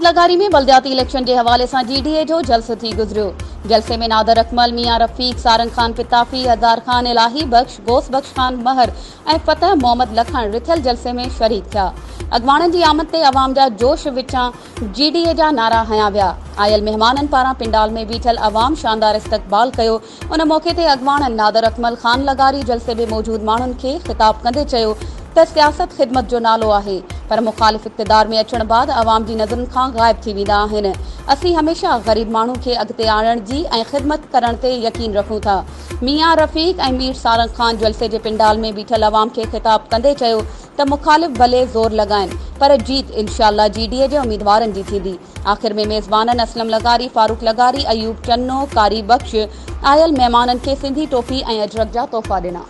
लगारी में बल्दियाती इलेक्शन के हवाले से GDA जो जलसो थी गुजरियो। जलसे में नादर अकमल, मियां रफीक, सारंग खान पिताफी, हज़ार खान इलाही बख्श, गोस बख्श खान महर और फतह मोहम्मद लखन रिथियल जलसे में शरीक थिया। अगवाणन की आमद ते अवाम जा जोश विचा GDA जा नारा हया विया। आयल मेहमानन पारा पिंडाल में बीठल अवाम शानदार इस्तकबाल कयो। उन मौके ते अगवाणन नादर अकमल खान लगारी जलसे में मौजूद मानुन के खिताब कंदे चयो त सियासत खिदमत जो नालो आहे, पर मुखालिफ इक़्तिदार में अचण बाद अवाम जी नज़रन खां गायब थी वेंदा आहिनि। असीं हमेशा गरीब माण्हू खे अॻिते आणण जी ऐं खिदमत करण ते यकीन रखूं था। मियां रफीक ऐं मीर सारंग खान जलसे जे पिंडाल में बीठल अवाम खे खिताब कंदे चयो त मुखालिफ भले ज़ोर लगाइन, पर जीत इंशाअल्लाह GDA जे उम्मीदवारनि जी थींदी। आख़िर में मेज़बाननि असलम लगारी, फारूक लगारी, अयूब चन्नो, कारी बख्श आयल महिमाननि खे सिंधी टोपी ऐं अजरक जा तोहफ़ा ॾिना।